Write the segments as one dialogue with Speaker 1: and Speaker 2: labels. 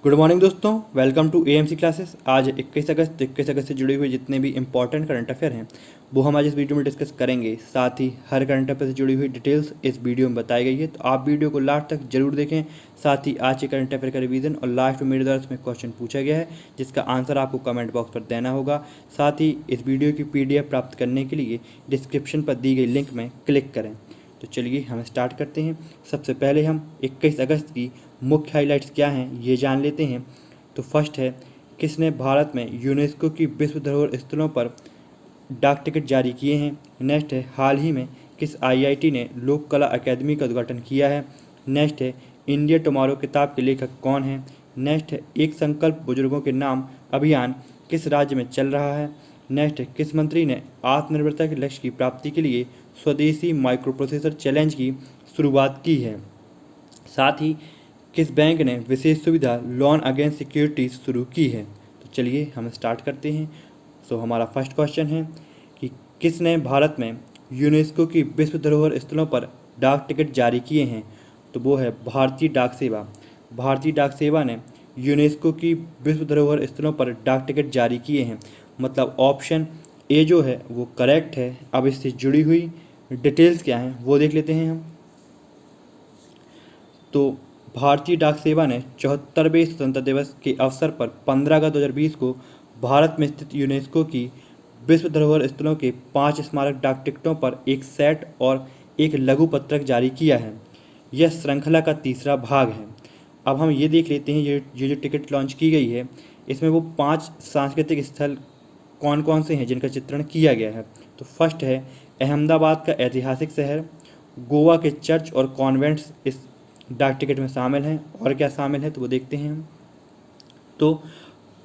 Speaker 1: Good morning दोस्तों, welcome to AMC classes. आज 21 अगस्त से जुड़े हुए जितने भी इंपॉर्टेंट करंट अफेयर हैं वो हम आज इस वीडियो में डिस्कस करेंगे। साथ ही हर करंट अफेयर से जुड़ी हुई डिटेल्स इस वीडियो में बताई गई है, तो आप वीडियो को लास्ट तक जरूर देखें। साथ ही आज के करंट अफेयर का रिवीजन और लास्ट में मेरे द्वारा इसमें क्वेश्चन पूछा गया है जिसका आंसर आपको कमेंट बॉक्स पर देना होगा। साथ ही इस वीडियो की PDF प्राप्त करने के लिए डिस्क्रिप्शन पर दी गई लिंक में क्लिक करें। तो चलिए हम स्टार्ट करते हैं। सबसे पहले हम 21 अगस्त की मुख्य हाइलाइट्स क्या हैं ये जान लेते हैं। तो फर्स्ट है, किसने भारत में यूनेस्को की विश्व धरोहर स्थलों पर डाक टिकट जारी किए हैं। नेक्स्ट है, हाल ही में किस IIT ने लोक कला अकादमी का उद्घाटन किया है। नेक्स्ट है, इंडिया टुमारो किताब के लेखक कौन हैं। नेक्स्ट है, एक संकल्प बुजुर्गों के नाम अभियान किस राज्य में चल रहा है। नेक्स्ट है, किस मंत्री ने आत्मनिर्भरता के लक्ष्य की प्राप्ति के लिए स्वदेशी माइक्रो प्रोसेसर चैलेंज की शुरुआत की है। साथ ही किस बैंक ने विशेष सुविधा लोन अगेंस्ट सिक्योरिटीज शुरू की है। तो चलिए हम स्टार्ट करते हैं। सो हमारा फर्स्ट क्वेश्चन है कि किसने भारत में यूनेस्को की विश्व धरोहर स्थलों पर डाक टिकट जारी किए हैं। तो वो है भारतीय डाक सेवा। भारतीय डाक सेवा ने यूनेस्को की विश्व धरोहर स्थलों पर डाक टिकट जारी किए हैं। मतलब ऑप्शन ए जो है वो करेक्ट है। अब इससे जुड़ी हुई डिटेल्स क्या हैं वो देख लेते हैं हम। तो भारतीय डाक सेवा ने 74वें स्वतंत्रता दिवस के अवसर पर 15 अगस्त 2020 को भारत में स्थित यूनेस्को की विश्व धरोहर स्थलों के 5 स्मारक डाक टिकटों पर एक सेट और एक लघु पत्रक जारी किया है। यह श्रृंखला का तीसरा भाग है। अब हम ये देख लेते हैं ये जो टिकट लॉन्च की गई है इसमें वो 5 सांस्कृतिक स्थल कौन कौन से हैं जिनका चित्रण किया गया है। तो फर्स्ट है अहमदाबाद का ऐतिहासिक शहर। गोवा के चर्च और कॉन्वेंट्स इस डाक टिकट में शामिल हैं। और क्या शामिल है तो वो देखते हैं हम। तो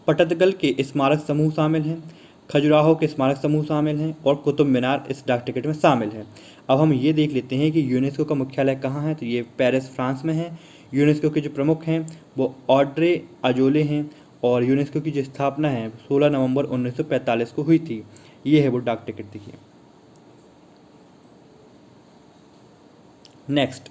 Speaker 1: पटदकल के स्मारक समूह शामिल हैं, खजुराहो के स्मारक समूह शामिल हैं और कुतुब मीनार इस डाक टिकट में शामिल है। अब हम ये देख लेते हैं कि यूनेस्को का मुख्यालय कहाँ है। तो ये पेरिस फ्रांस में है। यूनेस्को के जो प्रमुख हैं वो ऑड्रे अजोले हैं और यूनेस्को की जो स्थापना है 16 नवंबर 1945 को हुई थी। ये है वो डाक टिकट, देखिए। नेक्स्ट,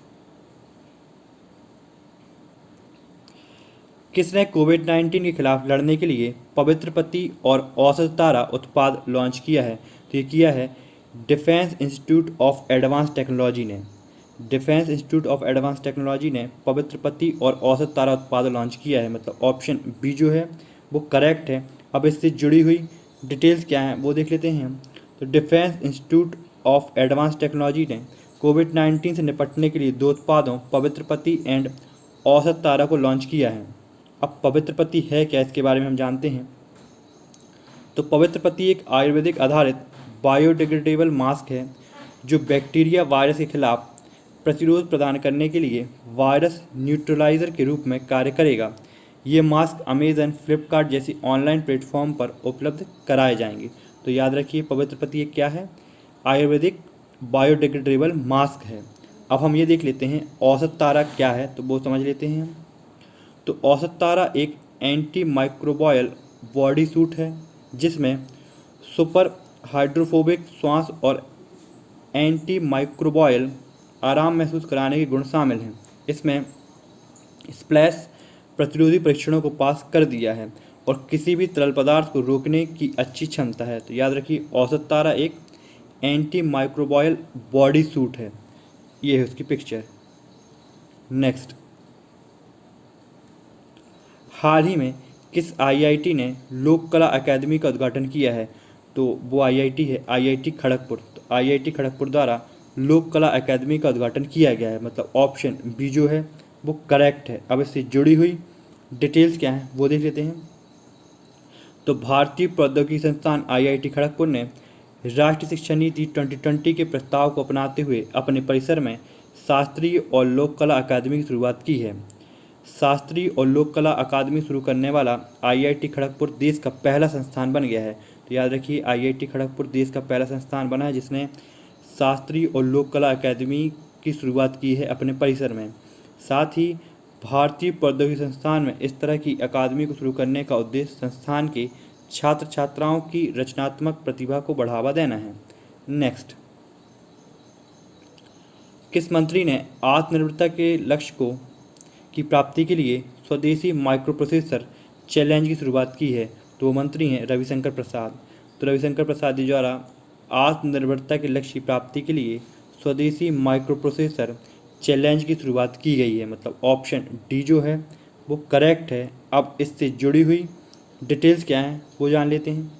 Speaker 1: किसने कोविड-19 के खिलाफ लड़ने के लिए पवित्र पत्ती और औसत तारा उत्पाद लॉन्च किया है। तो ये किया है defence institute of advanced technology ने। Defence institute of advanced technology ने पवित्र पत्ती और औसत तारा उत्पाद लॉन्च किया है। मतलब ऑप्शन बी जो है वो करेक्ट है। अब इससे जुड़ी हुई डिटेल्स क्या हैं वो देख लेते हैं हम। तो defence institute of advanced technology ने कोविड-19 से निपटने के लिए 2 उत्पादों पवित्र पत्ती एंड औसत तारा को लॉन्च किया है। अब पवित्र पत्ती है क्या, इसके बारे में हम जानते हैं। तो पवित्र पत्ती एक आयुर्वेदिक आधारित बायोडिग्रेडेबल मास्क है जो बैक्टीरिया वायरस के खिलाफ प्रतिरोध प्रदान करने के लिए वायरस न्यूट्रलाइजर के रूप में कार्य करेगा। ये मास्क अमेजन, फ्लिपकार्ट जैसी ऑनलाइन प्लेटफॉर्म पर उपलब्ध कराए जाएंगे। तो याद रखिए पवित्र पत्ती एक क्या है, आयुर्वेदिक बायोडिग्रेडेबल मास्क है। अब हम ये देख लेते हैं औसत तारा क्या है, तो वो समझ लेते हैं हम। तो औसत तारा एक एंटी माइक्रोबायल बॉडी सूट है जिसमें सुपर हाइड्रोफोबिक श्वास और एंटी माइक्रोबायल आराम महसूस कराने के गुण शामिल हैं। इसमें स्प्लैश प्रतिरोधी परीक्षणों को पास कर दिया है और किसी भी तरल पदार्थ को रोकने की अच्छी क्षमता है। तो याद रखिए औसत तारा एक एंटी माइक्रोबायल बॉडी सूट है। ये है उसकी पिक्चर। नेक्स्ट, हाल ही में किस IIT ने लोक कला अकादमी का उद्घाटन किया है। तो वो IIT है IIT खड़गपुर। तो IIT खड़गपुर द्वारा लोक कला अकादमी का उद्घाटन किया गया है। मतलब ऑप्शन बी जो है वो करेक्ट है। अब इससे जुड़ी हुई डिटेल्स क्या हैं वो देख लेते हैं। तो भारतीय प्रौद्योगिकी संस्थान IIT खड़गपुर ने राष्ट्रीय शिक्षा नीति 2020 के प्रस्ताव को अपनाते हुए अपने परिसर में शास्त्रीय और लोक कला अकादमी की शुरुआत की है। शास्त्रीय और लोक कला अकादमी शुरू करने वाला IIT खड़गपुर देश का पहला संस्थान बन गया है। तो याद रखिए IIT खड़गपुर देश का पहला संस्थान बना है जिसने शास्त्रीय और लोक कला अकादमी की शुरुआत की है अपने परिसर में। साथ ही भारतीय प्रौद्योगिकी संस्थान में इस तरह की अकादमी को शुरू करने का उद्देश्य संस्थान के छात्र छात्राओं की रचनात्मक प्रतिभा को बढ़ावा देना है। नेक्स्ट, किस मंत्री ने आत्मनिर्भरता के लक्ष्य की प्राप्ति के लिए स्वदेशी माइक्रो प्रोसेसर चैलेंज की शुरुआत की है? तो वो मंत्री हैं रविशंकर प्रसाद। तो रविशंकर प्रसाद जी द्वारा आत्मनिर्भरता के लक्ष्य की प्राप्ति के लिए स्वदेशी माइक्रो प्रोसेसर चैलेंज की शुरुआत की गई है। मतलब ऑप्शन डी जो है वो करेक्ट है। अब इससे जुड़ी हुई डिटेल्स क्या हैं वो जान लेते हैं।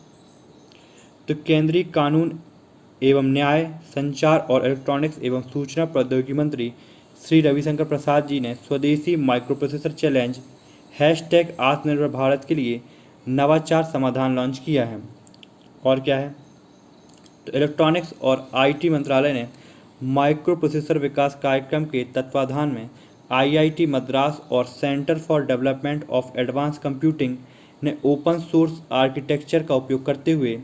Speaker 1: तो केंद्रीय कानून एवं न्याय, संचार और इलेक्ट्रॉनिक्स एवं सूचना प्रौद्योगिकी मंत्री श्री रविशंकर प्रसाद जी ने स्वदेशी माइक्रो प्रोसेसर चैलेंज हैशटैग आत्मनिर्भर भारत के लिए नवाचार समाधान लॉन्च किया है। और क्या है? तो इलेक्ट्रॉनिक्स और आईटी मंत्रालय ने माइक्रो प्रोसेसर विकास कार्यक्रम के तत्वाधान में आईआईटी मद्रास और centre for development of advance computing ने ओपन सोर्स आर्किटेक्चर का उपयोग करते हुए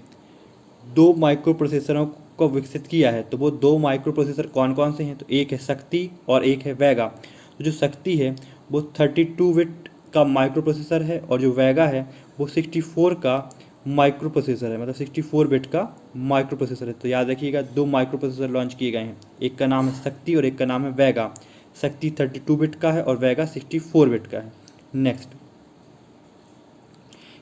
Speaker 1: 2 माइक्रो प्रोसेसरों को विकसित किया है। तो वो 2 माइक्रो प्रोसेसर कौन कौन से हैं? तो एक है शक्ति और एक है वेगा। तो जो शक्ति है वो 32 बिट का माइक्रो प्रोसेसर है और जो वेगा है वो 64 का माइक्रो प्रोसेसर है, मतलब 64 बिट का माइक्रो प्रोसेसर है। तो याद रखिएगा 2 माइक्रो प्रोसेसर लॉन्च किए गए हैं, एक का नाम है शक्ति और एक का नाम है वेगा। शक्ति 32 बिट का है और वेगा 64 बिट का है। नेक्स्ट,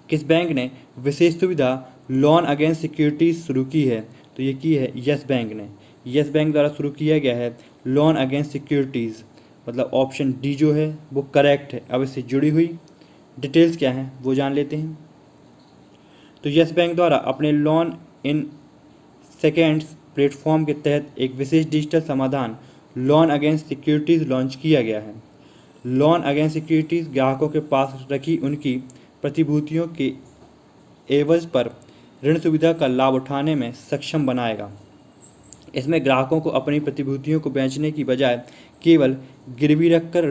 Speaker 1: किस बैंक ने विशेष सुविधा लोन अगेंस्ट सिक्योरिटीज शुरू की है? तो ये की है यस बैंक ने। यस बैंक द्वारा शुरू किया गया है लोन अगेंस्ट सिक्योरिटीज़। मतलब ऑप्शन डी जो है वो करेक्ट है। अब इससे जुड़ी हुई डिटेल्स क्या हैं वो जान लेते हैं। तो यस बैंक द्वारा अपने लोन इन सेकेंड्स प्लेटफॉर्म के तहत एक विशेष डिजिटल समाधान लोन अगेंस्ट सिक्योरिटीज़ लॉन्च किया गया है। लोन अगेंस्ट सिक्योरिटीज़ ग्राहकों के पास रखी उनकी प्रतिभूतियों के एवज पर ऋण सुविधा का लाभ उठाने में सक्षम बनाएगा। इसमें ग्राहकों को अपनी प्रतिभूतियों को बेचने की बजाय केवल गिरवी रखकर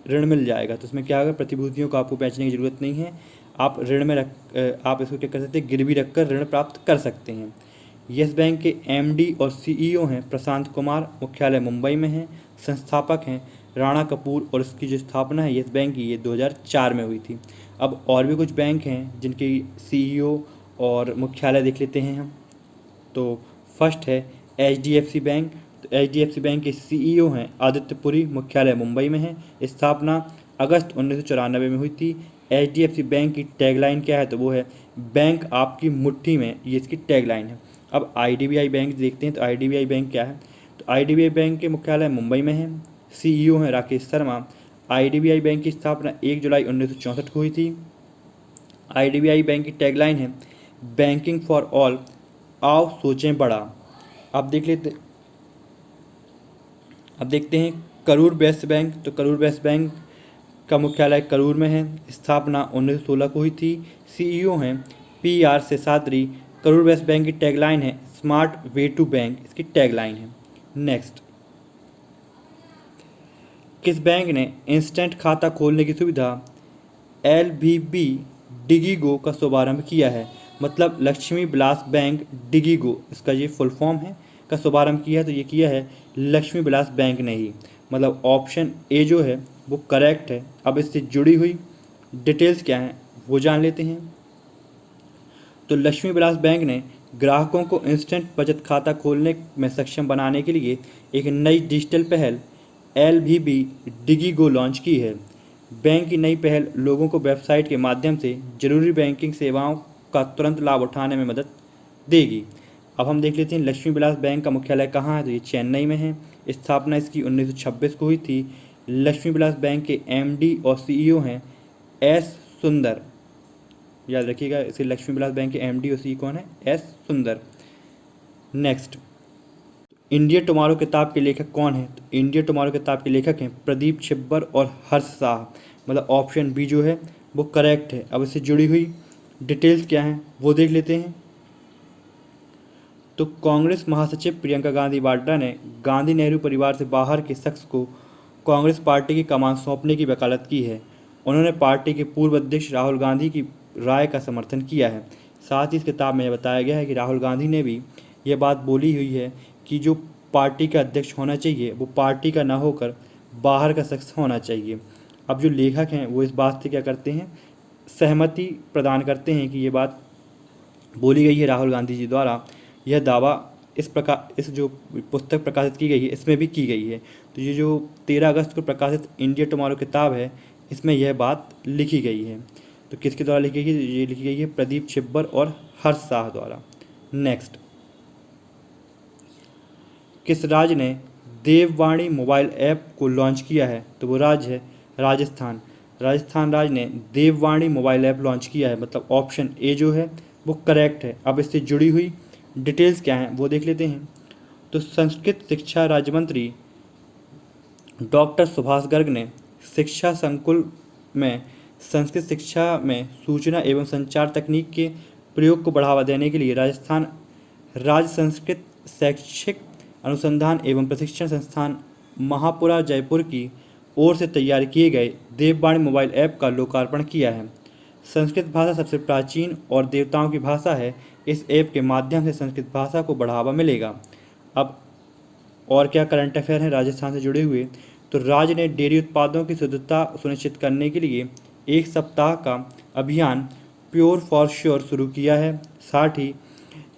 Speaker 1: ऋण मिल जाएगा। तो इसमें क्या होगा? प्रतिभूतियों को आपको बेचने की ज़रूरत नहीं है, आप आप इसको क्या कर सकते हैं? गिरवी रखकर ऋण प्राप्त कर सकते हैं। यस बैंक के एमडी और सीईओ हैं प्रशांत कुमार, मुख्यालय मुंबई में है। संस्थापक हैं राणा कपूर और इसकी जो स्थापना है यस बैंक की ये 2004 में हुई थी। अब और भी कुछ बैंक हैं जिनके सीईओ और मुख्यालय देख लेते हैं हम। तो फर्स्ट है एचडीएफसी बैंक। तो एचडीएफसी बैंक के सीईओ हैं आदित्य पुरी, मुख्यालय मुंबई में है। स्थापना अगस्त 1994 में हुई थी। एचडीएफसी बैंक की टैगलाइन क्या है? तो वो है बैंक आपकी मुट्ठी में, ये इसकी टैगलाइन है। अब आईडीबीआई बैंक देखते हैं। तो आईडीबीआई बैंक क्या है? तो आईडीबीआई बैंक के मुख्यालय मुंबई में है। सीईओ हैं राकेश शर्मा। आईडीबीआई बैंक की स्थापना 1 जुलाई 1964 को हुई थी। आईडीबीआई बैंक की टैगलाइन है बैंकिंग फॉर ऑल, आओ सोचें बड़ा। अब देखते हैं करूर वैश्य बैंक। तो करूर वैश्य बैंक का मुख्यालय करूर में है। स्थापना 1916 को हुई थी। सीईओ हैं पीआर शेषाद्री। करूर वैश्य बैंक की टैगलाइन है स्मार्ट वे टू बैंक, इसकी टैगलाइन है। नेक्स्ट, किस बैंक ने इंस्टेंट खाता खोलने की सुविधा LVB डिगीगो का शुभारंभ किया है? मतलब लक्ष्मी विलास बैंक डिगीगो, इसका ये फुल फॉर्म है, का शुभारंभ किया है। तो ये किया है लक्ष्मी विलास बैंक ने ही। मतलब ऑप्शन ए जो है वो करेक्ट है। अब इससे जुड़ी हुई डिटेल्स क्या हैं वो जान लेते हैं। तो लक्ष्मी विलास बैंक ने ग्राहकों को इंस्टेंट बचत खाता खोलने में सक्षम बनाने के लिए एक नई डिजिटल पहल LVB डिगीगो लॉन्च की है। बैंक की नई पहल लोगों को वेबसाइट के माध्यम से जरूरी बैंकिंग सेवाओं का तुरंत लाभ उठाने में मदद देगी। अब हम देख लेते हैं लक्ष्मी विलास बैंक का मुख्यालय कहाँ है? तो ये चेन्नई में है। स्थापना इसकी 1926 को हुई थी। लक्ष्मी विलास बैंक के एमडी और सीईओ हैं एस सुंदर। याद रखिएगा, इसे लक्ष्मी विलास बैंक के एमडी और सीईओ कौन है? एस सुंदर। नेक्स्ट, इंडिया टुमारो किताब के लेखक कौन है? तो इंडिया टुमारो किताब के लेखक हैं प्रदीप छिब्बर और हर्ष शाह। मतलब ऑप्शन बी जो है वो करेक्ट है। अब इससे जुड़ी हुई डिटेल्स क्या हैं वो देख लेते हैं। तो कांग्रेस महासचिव प्रियंका गांधी वाड्रा ने गांधी नेहरू परिवार से बाहर के शख्स को कांग्रेस पार्टी की कमान सौंपने की वकालत की है। उन्होंने पार्टी के पूर्व अध्यक्ष राहुल गांधी की राय का समर्थन किया है। साथ ही इस किताब में बताया गया है कि राहुल गांधी ने भी यह बात बोली हुई है कि जो पार्टी का अध्यक्ष होना चाहिए वो पार्टी का ना होकर बाहर का शख्स होना चाहिए। अब जो लेखक हैं वो इस बात से क्या करते हैं? सहमति प्रदान करते हैं कि ये बात बोली गई है राहुल गांधी जी द्वारा। यह दावा इस जो पुस्तक प्रकाशित की गई है इसमें भी की गई है। तो ये जो 13 अगस्त को प्रकाशित इंडिया टुमारो किताब है इसमें यह बात लिखी गई है। तो किसके द्वारा लिखी गई? ये लिखी गई है प्रदीप छिब्बर और हर्ष शाह द्वारा। नेक्स्ट, किस राज्य ने देववाणी मोबाइल ऐप को लॉन्च किया है? तो वो राज्य है राजस्थान। राजस्थान राज्य ने देववाणी मोबाइल ऐप लॉन्च किया है, मतलब ऑप्शन ए जो है वो करेक्ट है। अब इससे जुड़ी हुई डिटेल्स क्या हैं वो देख लेते हैं। तो संस्कृत शिक्षा राज्य मंत्री डॉक्टर सुभाष गर्ग ने शिक्षा संकुल में संस्कृत शिक्षा में सूचना एवं संचार तकनीक के प्रयोग को बढ़ावा देने के लिए राजस्थान राज्य संस्कृत शैक्षिक अनुसंधान एवं प्रशिक्षण संस्थान महापुरा जयपुर की ओर से तैयार किए गए देववाणी मोबाइल ऐप का लोकार्पण किया है। संस्कृत भाषा सबसे प्राचीन और देवताओं की भाषा है। इस ऐप के माध्यम से संस्कृत भाषा को बढ़ावा मिलेगा। अब और क्या करंट अफेयर हैं राजस्थान से जुड़े हुए? तो राज्य ने डेयरी उत्पादों की शुद्धता सुनिश्चित करने के लिए एक सप्ताह का अभियान प्योर फॉर श्योर शुरू किया है। साथ ही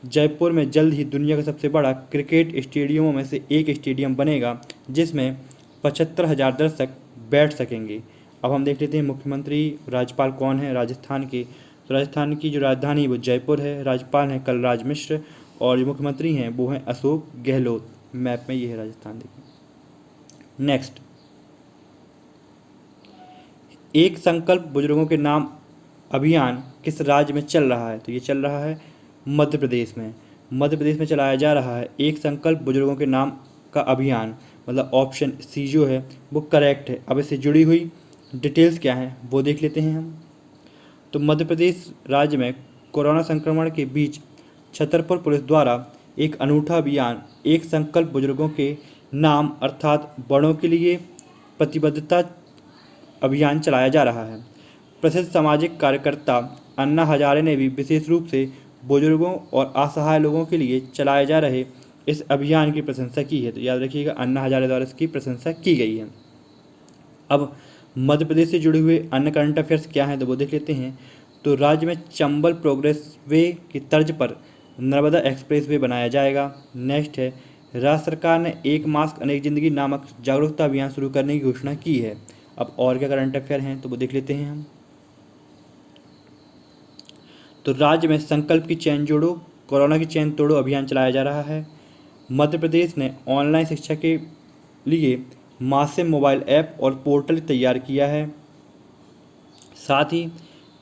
Speaker 1: जयपुर में जल्द ही दुनिया का सबसे बड़ा क्रिकेट स्टेडियमों में से एक स्टेडियम बनेगा, जिसमें 75,000 दर्शक बैठ सकेंगे। अब हम देख लेते हैं मुख्यमंत्री राज्यपाल कौन है राजस्थान के। तो राजस्थान की जो राजधानी वो जयपुर है। राज्यपाल हैं कलराज मिश्र और जो मुख्यमंत्री हैं वो हैं अशोक गहलोत। मैप में ये है राजस्थान, देखिए। नेक्स्ट, एक संकल्प बुजुर्गों के नाम अभियान किस राज्य में चल रहा है? तो ये चल रहा है मध्य प्रदेश में। मध्य प्रदेश में चलाया जा रहा है एक संकल्प बुजुर्गों के नाम का अभियान, मतलब ऑप्शन सी जो है वो करेक्ट है। अब इससे जुड़ी हुई डिटेल्स क्या हैं वो देख लेते हैं हम। तो मध्य प्रदेश राज्य में कोरोना संक्रमण के बीच छतरपुर पुलिस द्वारा एक अनूठा अभियान एक संकल्प बुजुर्गों के नाम अर्थात बड़ों के लिए प्रतिबद्धता अभियान चलाया जा रहा है। प्रसिद्ध सामाजिक कार्यकर्ता अन्ना हजारे ने भी विशेष रूप से बुजुर्गों और असहाय लोगों के लिए चलाए जा रहे इस अभियान की प्रशंसा की है। तो याद रखिएगा अन्ना हजारे द्वारा इसकी प्रशंसा की गई है। अब मध्य प्रदेश से जुड़े हुए अन्य करंट अफेयर्स क्या हैं तो वो देख लेते हैं। तो राज्य में चंबल प्रोग्रेस वे की तर्ज पर नर्मदा एक्सप्रेस वे बनाया जाएगा। नेक्स्ट है, राज्य सरकार ने एक मास्क अनेक जिंदगी नामक जागरूकता अभियान शुरू करने की घोषणा की है। अब और क्या करंट अफेयर हैं तो वो देख लेते हैं हम। तो राज्य में संकल्प की चैन जोड़ो कोरोना की चैन तोड़ो अभियान चलाया जा रहा है। मध्य प्रदेश ने ऑनलाइन शिक्षा के लिए मासिव मोबाइल ऐप और पोर्टल तैयार किया है। साथ ही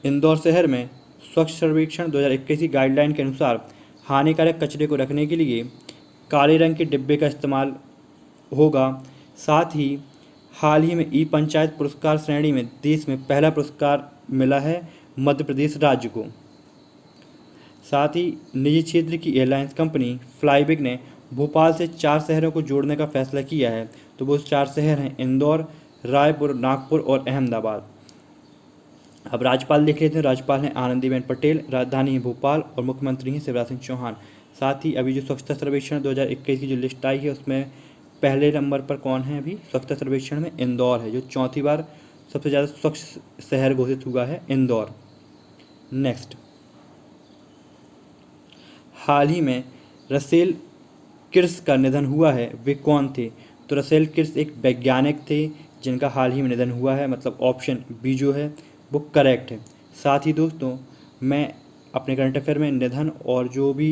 Speaker 1: इंदौर शहर में स्वच्छ सर्वेक्षण 2021 की गाइडलाइन के अनुसार हानिकारक कचरे को रखने के लिए काले रंग के डिब्बे का इस्तेमाल होगा। साथ ही हाल ही में ई पंचायत पुरस्कार श्रेणी में देश में पहला पुरस्कार मिला है मध्य प्रदेश राज्य को। साथ ही निजी क्षेत्र की एयरलाइंस कंपनी फ्लाईबिग ने भोपाल से 4 शहरों को जोड़ने का फैसला किया है। तो वो 4 शहर हैं इंदौर, रायपुर, नागपुर और अहमदाबाद। अब राज्यपाल देख लेते हैं। राज्यपाल हैं आनंदीबेन पटेल, राजधानी है भोपाल और मुख्यमंत्री हैं शिवराज सिंह चौहान। साथ ही अभी जो स्वच्छता सर्वेक्षण 2021 की जो लिस्ट आई है उसमें पहले नंबर पर कौन है? अभी स्वच्छता सर्वेक्षण में इंदौर है, जो 4थी बार सबसे ज़्यादा स्वच्छ शहर घोषित हुआ है इंदौर। नेक्स्ट, हाल ही में रसेल किर्स का निधन हुआ है, वे कौन थे? तो रसेल किर्स एक वैज्ञानिक थे जिनका हाल ही में निधन हुआ है, मतलब ऑप्शन बी जो है वो करेक्ट है। साथ ही दोस्तों मैं अपने करंट अफेयर में निधन और जो भी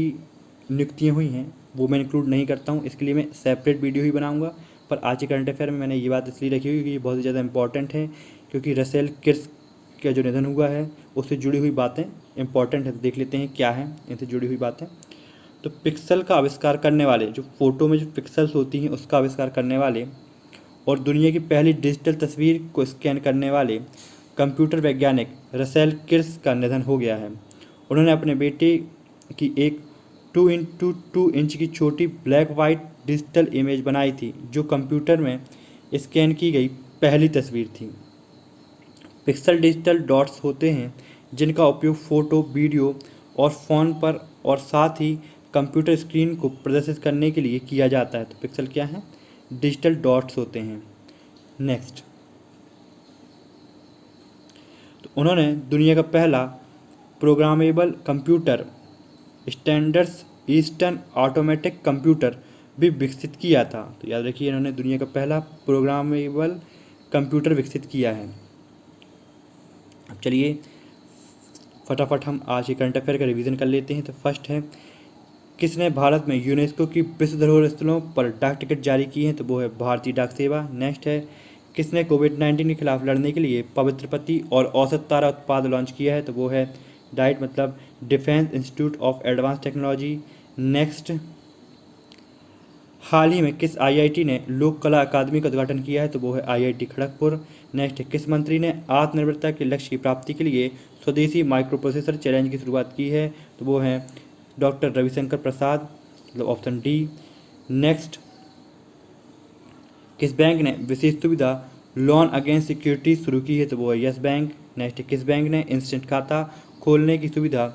Speaker 1: नियुक्तियाँ हुई हैं वो मैं इंक्लूड नहीं करता हूँ, इसके लिए मैं सेपरेट वीडियो ही बनाऊँगा। पर आज के करंट अफेयर में मैंने ये बात इसलिए रखी हुई क्योंकि ये बहुत ही ज़्यादा इंपॉर्टेंट है, क्योंकि रसेल किर्स का जो निधन हुआ है उससे जुड़ी हुई बातें इंपॉर्टेंट है। तो देख लेते हैं क्या है इनसे जुड़ी हुई बातें। तो पिक्सल का आविष्कार करने वाले, जो फ़ोटो में जो पिक्सल्स होती हैं उसका आविष्कार करने वाले और दुनिया की पहली डिजिटल तस्वीर को स्कैन करने वाले कंप्यूटर वैज्ञानिक रसेल किर्स का निधन हो गया है। उन्होंने अपने बेटे की एक 2x2 इंच की छोटी ब्लैक वाइट डिजिटल इमेज बनाई थी, जो कंप्यूटर में स्कैन की गई पहली तस्वीर थी। पिक्सल डिजिटल डॉट्स होते हैं जिनका उपयोग फ़ोटो, वीडियो और फ़ोन पर और साथ ही कंप्यूटर स्क्रीन को प्रदर्शित करने के लिए किया जाता है। तो पिक्सल क्या है? डिजिटल डॉट्स होते हैं। नेक्स्ट, तो उन्होंने दुनिया का पहला programmable computer standards eastern automatic computer भी विकसित किया था। तो याद रखिए इन्होंने दुनिया का पहला प्रोग्रामेबल कंप्यूटर विकसित किया है। अब चलिए फटाफट हम आज के करंट अफेयर का रिवीजन कर लेते हैं। तो फर्स्ट है, किसने भारत में यूनेस्को की विश्व धरोहर स्थलों पर डाक टिकट जारी किए हैं? तो वो है भारतीय डाक सेवा। नेक्स्ट है, किसने कोविड-19 के खिलाफ लड़ने के लिए पवित्र पत्ती और औसत तारा उत्पाद लॉन्च किया है? तो वो है डाइट मतलब defence institute of advanced technology. Next, हाल ही में किस आईआईटी ने लोक कला अकादमी का उद्घाटन किया है? तो वो है आईआईटी खड़गपुर। नेक्स्ट है, किस मंत्री ने आत्मनिर्भरता के लक्ष्य की प्राप्ति के लिए स्वदेशी माइक्रो प्रोसेसर चैलेंज की शुरुआत की है? तो वो है डॉक्टर रविशंकर प्रसाद, मतलब ऑप्शन डी। नेक्स्ट, किस बैंक ने विशेष सुविधा लोन अगेंस्ट सिक्योरिटीज शुरू की है? तो वो है यस बैंक। नेक्स्ट, किस बैंक ने इंस्टेंट खाता खोलने की सुविधा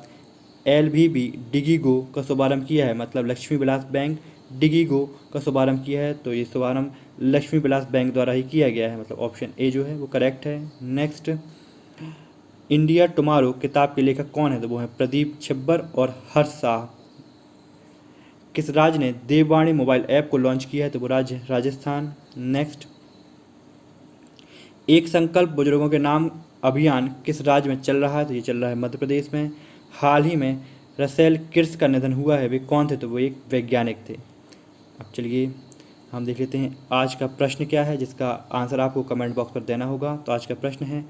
Speaker 1: LVB डिगीगो का शुभारंभ किया है? मतलब लक्ष्मी विलास बैंक डिगीगो का शुभारंभ किया है। तो ये शुभारंभ लक्ष्मी विलास बैंक द्वारा ही किया गया है, मतलब ऑप्शन ए जो है वो करेक्ट है। नेक्स्ट, इंडिया टुमारो किताब के लेखक कौन है? तो वो है प्रदीप छिब्बर और हर्ष शाह। किस राज्य ने देववाणी मोबाइल ऐप को लॉन्च किया है? तो वो राज्य राजस्थान। नेक्स्ट, एक संकल्प बुजुर्गों के नाम अभियान किस राज्य में चल रहा है? तो ये चल रहा है मध्य प्रदेश में। हाल ही में रसेल किर्स का निधन हुआ है, वे कौन थे? तो वो एक वैज्ञानिक थे। अब चलिए हम देख लेते हैं आज का प्रश्न क्या है, जिसका आंसर आपको कमेंट बॉक्स पर देना होगा। तो आज का प्रश्न है,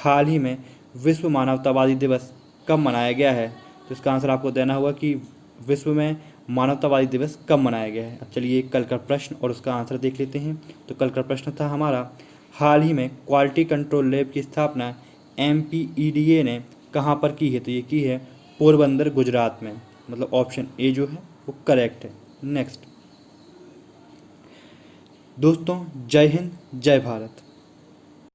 Speaker 1: हाल ही में विश्व मानवतावादी दिवस कब मनाया गया है? तो इसका आंसर आपको देना होगा कि विश्व में मानवतावादी दिवस कब मनाया गया है। अब चलिए कल का प्रश्न और उसका आंसर देख लेते हैं। तो कल का प्रश्न था हमारा, हाल ही में क्वालिटी कंट्रोल लैब की स्थापना MPEDA ने कहाँ पर की है? तो ये की है पोरबंदर गुजरात में, मतलब ऑप्शन ए जो है वो करेक्ट है। नेक्स्ट दोस्तों, जय हिंद जय भारत।